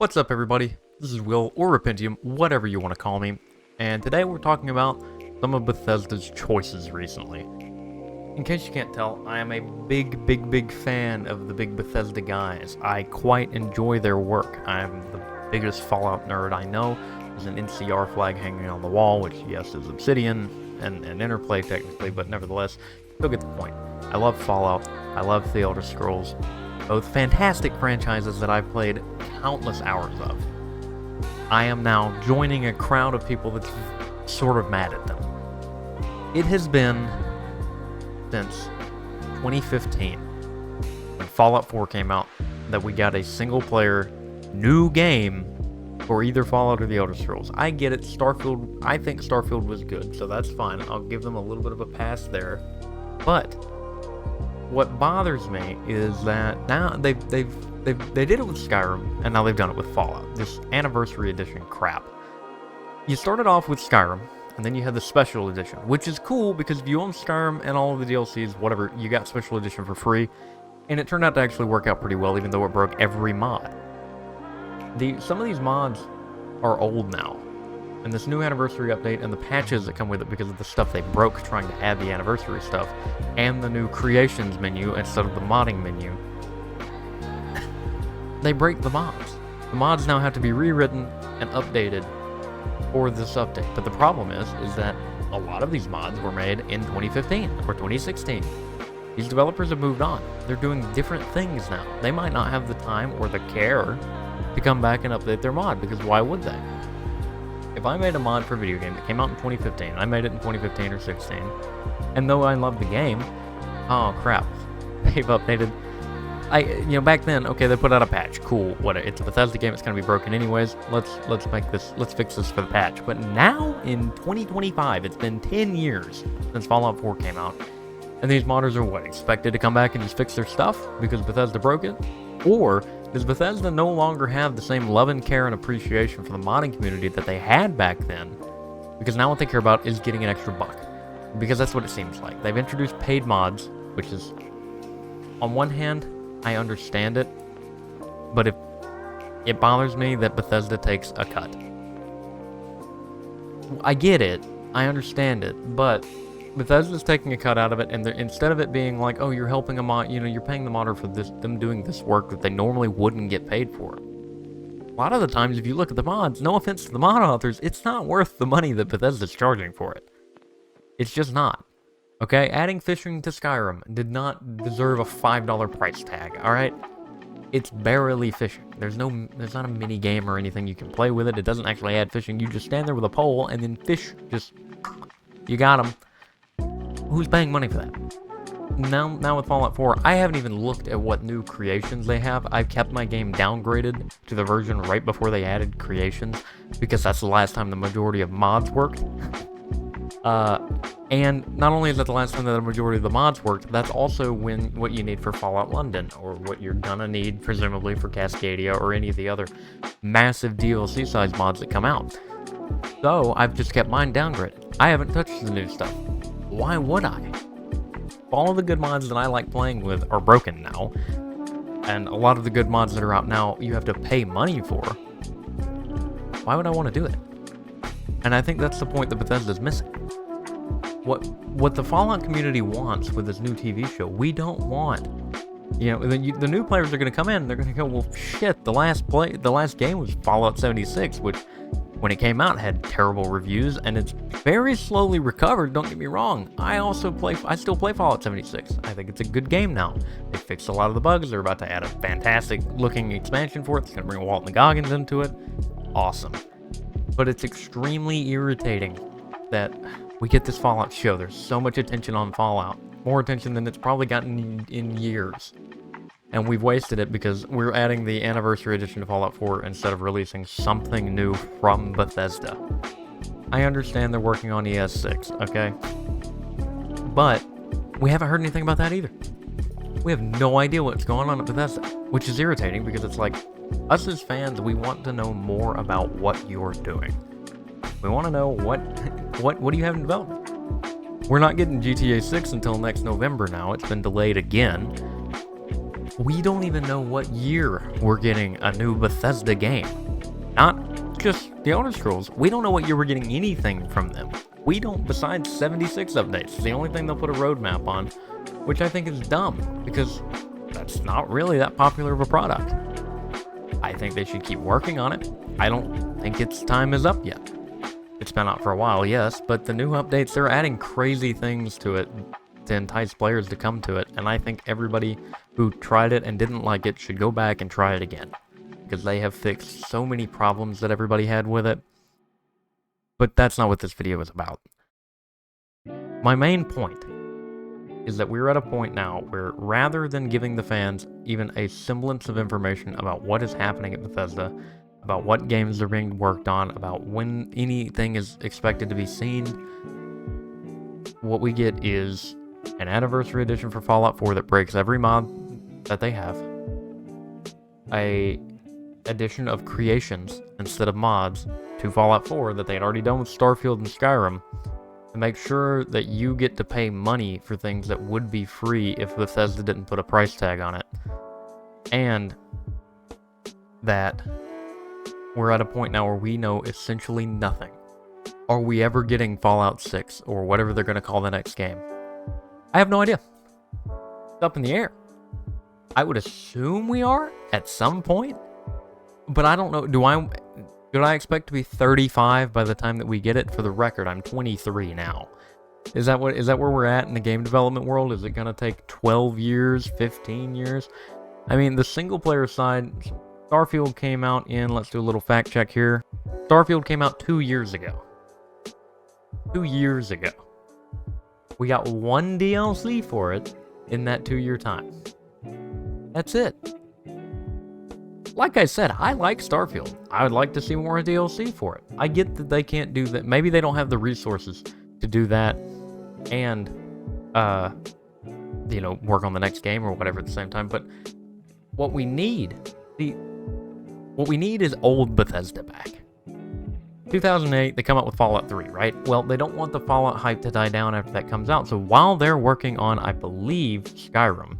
What's up, everybody? This is Will, or Repentium, whatever you want to call me, and today we're talking about some of Bethesda's choices recently. In case you can't tell, I am a big fan of the big Bethesda guys. I quite enjoy their work. I'm the biggest Fallout nerd I know. There's an NCR flag hanging on the wall, which, yes, is Obsidian and Interplay technically, but nevertheless, you'll get the point. I love Fallout. I love The Elder Scrolls. Both fantastic franchises that I've played countless hours of. I am now joining a crowd of people that's sort of mad at them. It has been since 2015, when Fallout 4 came out, that we got a single-player new game for either Fallout or The Elder Scrolls. I get it, Starfield, I think Starfield was good, so that's fine. I'll give them a little bit of a pass there. But what bothers me is that now they did it with Skyrim, and now they've done it with Fallout. This Anniversary Edition crap. You started off with Skyrim, and then you had the Special Edition, which is cool because if you own Skyrim and all of the DLCs, whatever, you got Special Edition for free, and it turned out to actually work out pretty well, even though it broke every mod. Some of these mods are old now, and this new Anniversary update and the patches that come with it because of the stuff they broke trying to add the Anniversary stuff, and the new Creations menu instead of the modding menu, they break the mods. The mods now have to be rewritten and updated for this update. But the problem is that a lot of these mods were made in 2015 or 2016. These developers have moved on. They're doing different things now. They might not have the time or the care to come back and update their mod, because why would they? If I made a mod for a video game that came out in 2015, I made it in 2015 or 16, and though I love the game, oh crap, they've updated. Back then, okay, they put out a patch, cool, it's a Bethesda game, it's gonna be broken anyways, let's fix this for the patch. But now, in 2025, it's been 10 years since Fallout 4 came out, and these modders are expected to come back and just fix their stuff because Bethesda broke it? Or does Bethesda no longer have the same love and care and appreciation for the modding community that they had back then? Because now what they care about is getting an extra buck. Because that's what it seems like. They've introduced paid mods, which is, on one hand, I understand it, but it bothers me that Bethesda takes a cut. I get it, I understand it, but Bethesda's taking a cut out of it, and instead of it being like, oh, you're helping a mod, you're paying the modder for them doing this work that they normally wouldn't get paid for. A lot of the times, if you look at the mods, no offense to the mod authors, it's not worth the money that Bethesda's charging for it. It's just not. Okay, adding fishing to Skyrim did not deserve a $5 price tag, alright? It's barely fishing. There's not a mini game or anything you can play with it. It doesn't actually add fishing. You just stand there with a pole and then fish, you got them. Who's paying money for that? Now with Fallout 4, I haven't even looked at what new creations they have. I've kept my game downgraded to the version right before they added creations, because that's the last time the majority of mods worked. And not only is that the last time that the majority of the mods worked, that's also what you need for Fallout London, or what you're gonna need, presumably, for Cascadia, or any of the other massive DLC-sized mods that come out. So, I've just kept mine downgraded. I haven't touched the new stuff. Why would I? All of the good mods that I like playing with are broken now, and a lot of the good mods that are out now, you have to pay money for. Why would I want to do it? And I think that's the point that Bethesda's missing. What the Fallout community wants with this new TV show, we don't want. The new players are going to come in, they're going to go, well, shit, the last game was Fallout 76, which, when it came out, had terrible reviews, and it's very slowly recovered, don't get me wrong. I still play Fallout 76. I think it's a good game now. They fixed a lot of the bugs, they're about to add a fantastic looking expansion for it, it's going to bring Walton Goggins into it. Awesome. But it's extremely irritating that we get this Fallout show. There's so much attention on Fallout. More attention than it's probably gotten in years. And we've wasted it because we're adding the Anniversary Edition to Fallout 4 instead of releasing something new from Bethesda. I understand they're working on ES6, okay? But we haven't heard anything about that either. We have no idea what's going on at Bethesda, which is irritating because it's like, us as fans, we want to know more about what you're doing. We want to know what do you have in development? We're not getting GTA 6 until next November now. It's been delayed again. We don't even know what year we're getting a new Bethesda game. Not just the Elder Scrolls. We don't know what year we're getting anything from them. We don't, besides 76 updates. It's the only thing they'll put a roadmap on, which I think is dumb, because that's not really that popular of a product. I think they should keep working on it. I don't think its time is up yet. It's been out for a while, yes, but the new updates, they're adding crazy things to it to entice players to come to it, and I think everybody who tried it and didn't like it should go back and try it again, because they have fixed so many problems that everybody had with it. But that's not what this video is about. My main point is that we're at a point now where, rather than giving the fans even a semblance of information about what is happening at Bethesda, about what games are being worked on, about when anything is expected to be seen, what we get is an anniversary edition for Fallout 4 that breaks every mod that they have, a edition of creations instead of mods to Fallout 4 that they had already done with Starfield and Skyrim, to make sure that you get to pay money for things that would be free if Bethesda didn't put a price tag on it, and that we're at a point now where we know essentially nothing. Are we ever getting Fallout 6 or whatever they're going to call the next game? I have no idea. It's up in the air. I would assume we are at some point, but I don't know. Do I expect to be 35 by the time that we get it? For the record, I'm 23 now. Is that where we're at in the game development world? Is it going to take 12 years, 15 years? I mean, the single player side, Starfield came out in, let's do a little fact check here. Starfield came out 2 years ago. 2 years ago. We got one DLC for it in that 2-year time. That's it. Like I said, I like Starfield. I would like to see more DLC for it. I get that they can't do that. Maybe they don't have the resources to do that and, work on the next game or whatever at the same time. But what we need is old Bethesda back. 2008, they come out with Fallout 3, right? Well, they don't want the Fallout hype to die down after that comes out. So while they're working on, I believe, Skyrim,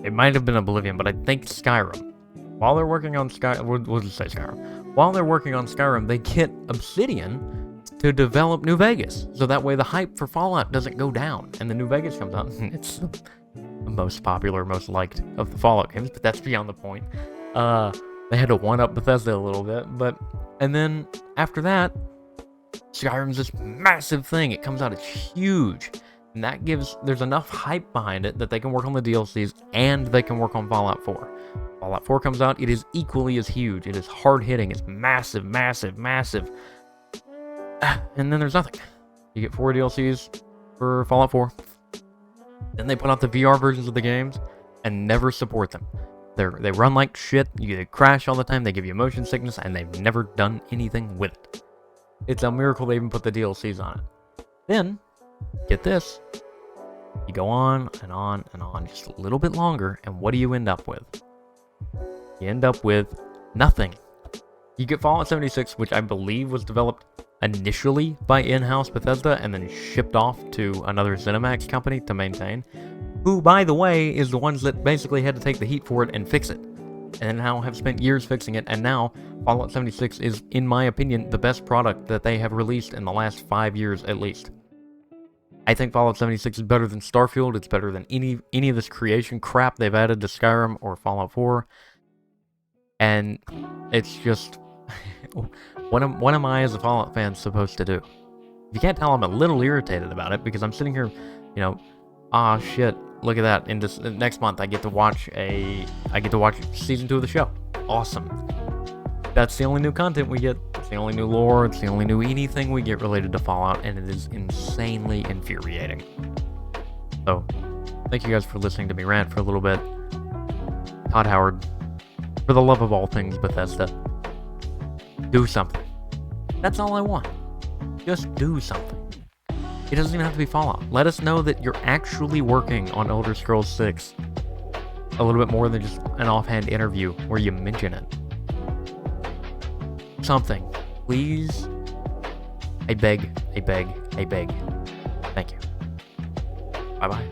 it might have been Oblivion, but I think Skyrim. While they're working on we'll just say Skyrim. While they're working on Skyrim, they get Obsidian to develop New Vegas. So that way the hype for Fallout doesn't go down. And the New Vegas comes out, and it's the most popular, most liked of the Fallout games, but that's beyond the point. They had to one-up Bethesda a little bit, and then after that, Skyrim's this massive thing. It comes out, it's huge. And that there's enough hype behind it that they can work on the DLCs and they can work on Fallout 4. Fallout 4 comes out, it is equally as huge. It is hard-hitting, it's massive, massive, massive. And then there's nothing. You get 4 DLCs for Fallout 4. Then they put out the VR versions of the games and never support them. They run like shit, they crash all the time, they give you motion sickness, and they've never done anything with it. It's a miracle they even put the DLCs on it. Then, get this, you go on and on and on, just a little bit longer, and what do you end up with? You end up with nothing. You get Fallout 76, which I believe was developed initially by in-house Bethesda and then shipped off to another ZeniMax company to maintain, who, by the way, is the ones that basically had to take the heat for it and fix it, and now have spent years fixing it, and now Fallout 76 is, in my opinion, the best product that they have released in the last 5 years at least. I think Fallout 76 is better than Starfield, it's better than any of this creation crap they've added to Skyrim or Fallout 4, and it's just, what am I as a Fallout fan supposed to do? If you can't tell, I'm a little irritated about it, because I'm sitting here, shit, look at that, in this next month I get to watch season 2 of the show. Awesome. That's the only new content we get. It's the only new lore. It's the only new anything we get related to Fallout, and it is insanely infuriating. So, thank you guys for listening to me rant for a little bit. Todd Howard, for the love of all things Bethesda, do something. That's all I want. Just do something. It doesn't even have to be Fallout. Let us know that you're actually working on Elder Scrolls 6. A little bit more than just an offhand interview where you mention it. Something. Please. I beg, I beg, I beg. Thank you. Bye-bye.